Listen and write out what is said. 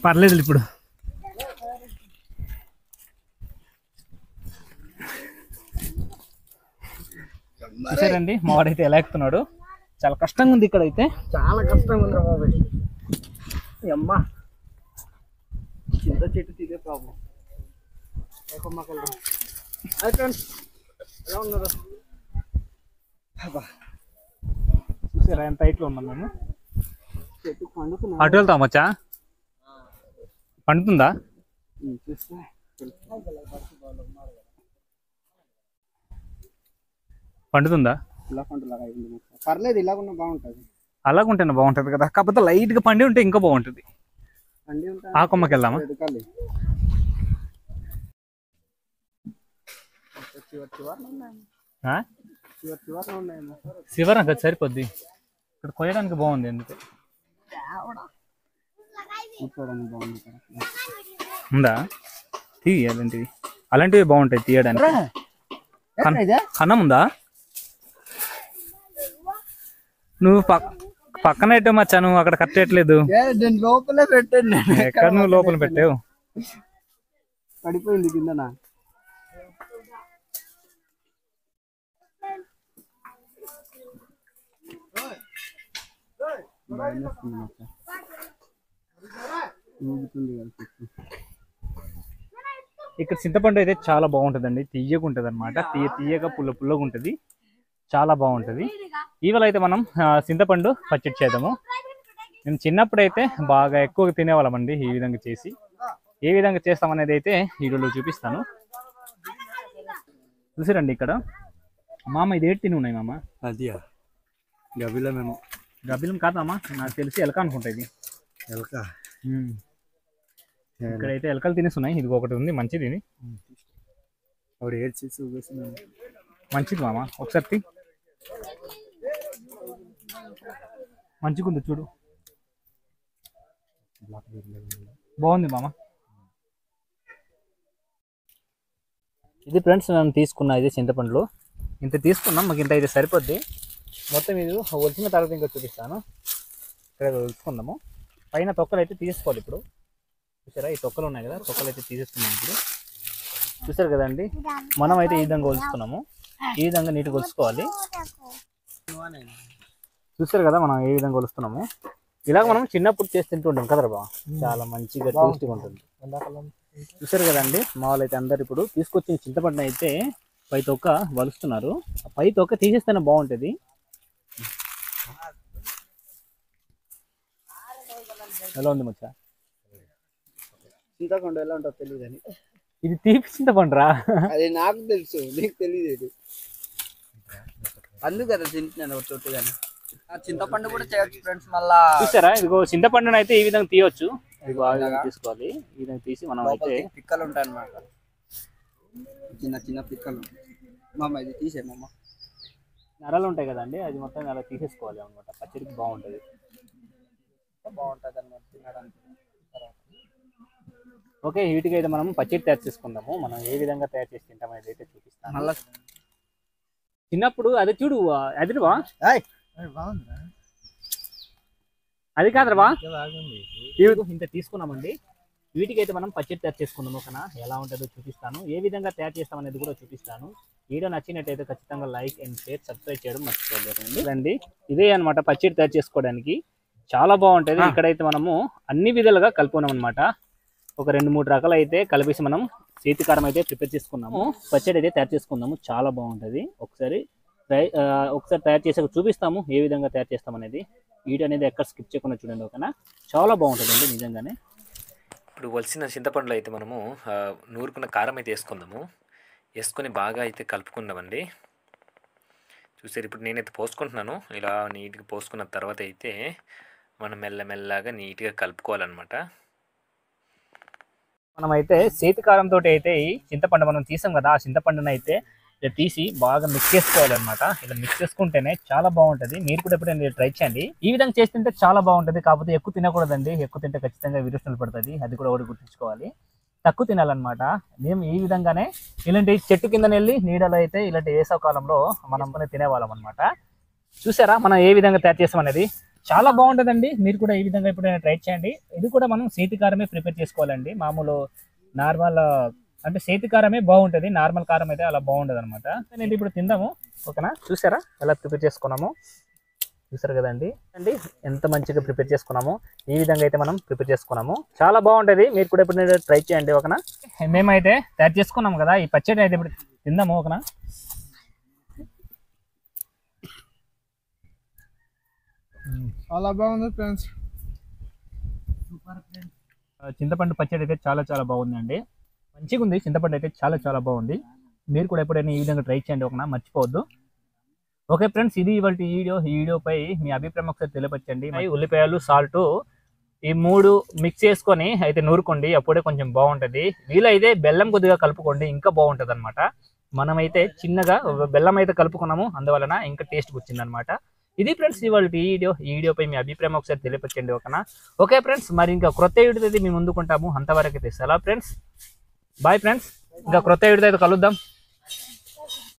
పర్లేదు ఇప్పుడు. చూసారండి మావాడైతే ఎలా ఎక్కుతున్నాడు. చాలా కష్టంగా ఉంది ఇక్కడైతే, చాలా కష్టంగా ఉంది బాబాయ్. అమ్మా చింత చెట్టు తీగే ప్రాబ్లం. హాయ్ ఫ్రెండ్స్, ఎలా ఉన్నారు? చూసారా ఎంత హైట్లో ఉన్నాం మేము. చెట్టు పండుతున్నా. అటు వెళ్తాం మచ్చా, పండుతుందా? పండుతుందా? పర్లేదు, ఇలాగున్నా బాగుంటుంది. అలాగుంటేనే బాగుంటుంది కదా, కాకపోతే లైట్గా పండి ఉంటే ఇంకా బాగుంటుంది. ఆ కొమ్మకి వెళ్దామా? శివరం కదా సరిపోద్ది, ఇక్కడ కొయ్యడానికి బాగుంది. ఎందుకు ఉందా? తీయాలంటివి, అలాంటివి బాగుంటాయి తీయడానికి. కన్నం ఉందా? నువ్వు పక్కన పెట్టావు మచ్చా, నువ్వు అక్కడ కట్టేయట్లేదు. లోపలే పెట్టండి. ఎక్కడ నువ్వు లోపల పెట్టావు? పడిపోయింది కిందనా. ఇక్కడ చింతపండు అయితే చాలా బాగుంటుందండి, తీయగా ఉంటుంది అనమాట. తీయగా పుల్లగా ఉంటుంది, చాలా బాగుంటుంది. ఇవాళ అయితే మనం చింతపండు పచ్చడి చేద్దాము. నేను చిన్నప్పుడు అయితే బాగా ఎక్కువగా తినేవాళ్ళమండి ఈ విధంగా చేసి. ఏ విధంగా చేస్తామనేది అయితే వీడియోలో చూపిస్తాను. చూసారండి ఇక్కడ మామ ఇది ఏడు తిని ఉన్నాయి మామ. అది గబిలమేమో. గబిలం కాదమ్మా, నాకు తెలిసి ఎలక అనుకుంటా. ఇది ఎలక. ఇక్కడైతే ఎలకలు తినేస్తున్నాయి. ఇది ఒకటి ఉంది మంచిది, ఇది మంచిది మామ. ఒకసారి మంచిగా ఉంది చూడు, బాగుంది మామ. ఇది ఫ్రెండ్స్ మేము తీసుకున్నా, ఇది చింతపండులో ఇంత తీసుకున్నాం. మాకు ఇంత అయితే సరిపోద్ది. మొత్తం ఇది ఒలిచిన తర్వాత ఇంకా చూపిస్తాను. ఇక్కడ ఒలుచుకుందాము. పైన తొక్కలు అయితే తీసుకోవాలి ఇప్పుడు. చూసారా, ఈ తొక్కలు ఉన్నాయి కదా, తొక్కలు అయితే తీసేసుకున్నాం ఇప్పుడు. చూసారు కదండి, మనం అయితే ఈ విధంగా ఒలుచుకున్నాము. ఈ విధంగా నీట్గా ఒలుచుకోవాలి. చూసారు కదా మనం ఏ విధంగా ఒలుస్తున్నాము. ఇలాగ మనం చిన్నప్పుడు చేసి తింటుంటాం కదరా బా, చాలా మంచిగా టేస్టీగా ఉంటుంది. చూసారు కదండి, మా వాళ్ళు అయితే అందరు ఇప్పుడు తీసుకొచ్చిన చింతపండు అయితే పై తొక్క వలుస్తున్నారు. ఆ పై తొక్క తీసేస్తేనే బాగుంటుంది. ఎలా ఉంది మచ్చా? చింతపండు ఎలా ఉంటుందో తెలియదు అని. ఇది తీపి చింతపండు రా. అది నాకు తెలుసు, నీకు తెలియదు. అందుకు కదా తింటున్నాను తొట్టుగానే. చింతపండు కూడా చేయొచ్చు ఫ్రెండ్స్. మళ్ళా చూసారా, ఇదిగో చింతపండును అయితే ఈ విధంగా తీయొచ్చు. తీసుకోవాలి, ఈ విధంగా తీసి మనం అయితే పిక్కలు ఉంటాయి అన్నమాట, చిన్న చిన్న పిక్కలు. మామ ఇది తీసేమమ్మ, నరాలు ఉంటాయి కదండి, అది మొత్తం అలా తీసేసుకోవాలి అనమాట. పచ్చడికి బాగుంటుంది అన్నమాట తినడానికి. ఓకే, వీటికి అయితే మనం పచ్చడి తయారు చేసుకుందాము. మనం ఏ విధంగా తయారు చేసి తింటాం అనేది అయితే చూపిస్తాను. మళ్ళా చిన్నప్పుడు అదే చూడు, అదివా అది కాదరవా, ఇంత తీసుకున్నామండి. వీటికి అయితే మనం పచ్చడి తయారు చేసుకున్నాము. ఓకేనా, ఎలా ఉంటుందో చూపిస్తాను, ఏ విధంగా తయారు చేస్తాం అనేది కూడా చూపిస్తాను. వీడియో నచ్చినట్టయితే ఖచ్చితంగా లైక్ అండ్ షేర్, సబ్స్క్రైబ్ చేయడం మర్చిపోలేదండి. రండి, ఇదే అనమాట పచ్చడి తయారు చేసుకోవడానికి. చాలా బాగుంటుంది. ఇక్కడైతే మనము అన్ని విధాలుగా కలుపుకున్నాం అనమాట. ఒక 2-3 రకాలు అయితే కలిపేసి మనం చేతికారం అయితే ప్రిపేర్ చేసుకున్నాము. పచ్చడి అయితే తయారు చేసుకుందాము, చాలా బాగుంటుంది. ఒకసారి తయారు చేసాక చూపిస్తాము ఏ విధంగా తయారు చేస్తాం అనేది. వీడియో అనేది ఎక్కడ స్కిప్ చేయకుండా చూడండి. ఓకేనా, చాలా బాగుంటుందండి నిజంగానే. ఇప్పుడు వలసిన చింతపండులో అయితే మనము నూరుకున్న కారం అయితే వేసుకొని బాగా అయితే కలుపుకుందామండి. చూసారు, ఇప్పుడు నేనైతే పోసుకుంటున్నాను. ఇలా నీట్గా పోసుకున్న తర్వాత అయితే మనం మెల్లమెల్లగా నీట్గా కలుపుకోవాలన్నమాట. మనమైతే చేతికారంతో అయితే ఈ చింతపండు మనం తీసాం కదా, ఆ చింతపండుని అయితే ఇలా తీసి బాగా మిక్స్ చేసుకోవాలన్నమాట. ఇలా మిక్స్ చేసుకుంటేనే చాలా బాగుంటుంది. మీరు కూడా ఎప్పుడైనా ట్రై చేయండి. ఈ విధంగా చేస్తుంటే చాలా బాగుంటుంది. కాకపోతే ఎక్కువ తినకూడదండి, ఎక్కువ తింటే ఖచ్చితంగా విరోచనలు పడుతుంది. అది కూడా ఒకటి గుర్తుంచుకోవాలి. తక్కువ తినాలన్నమాట. మేము ఈ విధంగానే ఇలాంటి చెట్టు కింద వెళ్ళి నీడలో అయితే ఇలాంటి వేసవ కాలంలో మనం తినేవాళ్ళం అనమాట. చూసారా మనం ఏ విధంగా తయారు చేస్తాం అనేది. చాలా బాగుంటుందండి. మీరు కూడా ఈ విధంగా ఎప్పుడైనా ట్రై చేయండి. ఇది కూడా మనం చేతి కారమే ప్రిపేర్ చేసుకోవాలండి. మామూలు నార్మల్ అంటే చేతి కారమే బాగుంటుంది, నార్మల్ కారం అయితే అలా బాగుండదు అనమాట. నేను ఇప్పుడు తిందాము, ఓకేనా? చూసారా ఎలా ప్రిపేర్ చేసుకున్నాము? చూసారు కదండి అండి, ఎంత మంచిగా ప్రిపేర్ చేసుకున్నాము. ఈ విధంగా అయితే మనం ప్రిపేర్ చేసుకున్నాము, చాలా బాగుంటుంది. మీరు కూడా ఇప్పుడు ట్రై చేయండి, ఓకేనా? మేమైతే తయారు చేసుకున్నాము కదా, ఈ పచ్చడి అయితే ఇప్పుడు తిందాము, ఓకేనా? చాలా బాగుంది ఫ్రెండ్స్. చింతపండు పచ్చడి అయితే చాలా చాలా బాగుందండి, మంచిగా ఉంది. చింతపండు అయితే చాలా చాలా బాగుంది. మీరు కూడా ఎప్పుడైనా ఈ విధంగా ట్రై చేయండి, ఓకేనా? మర్చిపోవద్దు. ఓకే ఫ్రెండ్స్, ఇది ఇవాళ వీడియో. ఈ వీడియోపై మీ అభిప్రాయం ఒకసారి తెలియపరచండి. ఉల్లిపాయలు, సాల్ట్ ఈ 3 మిక్స్ చేసుకొని అయితే నూరుకోండి, అప్పుడే కొంచెం బాగుంటుంది. వీలైతే బెల్లం కొద్దిగా కలుపుకోండి, ఇంకా బాగుంటుంది అనమాట. మనమైతే చిన్నగా బెల్లం అయితే కలుపుకున్నాము, అందువలన ఇంకా టేస్ట్ వచ్చింది అనమాట. ఇది ఫ్రెండ్స్ ఇవాళ వీడియో. ఈ వీడియోపై మీ అభిప్రాయం ఒకసారి తెలియపరచండి, ఓకేనా? ఓకే ఫ్రెండ్స్, మరి ఇంకా క్రొత్త వీడియో అయితే మేము ముందుకుంటాము. అంతవరకు అయితే సెలవు ఫ్రెండ్స్, బాయ్ ఫ్రెండ్స్. ఇంకా క్రొత్త వీడియో అయితే కలుద్దాం.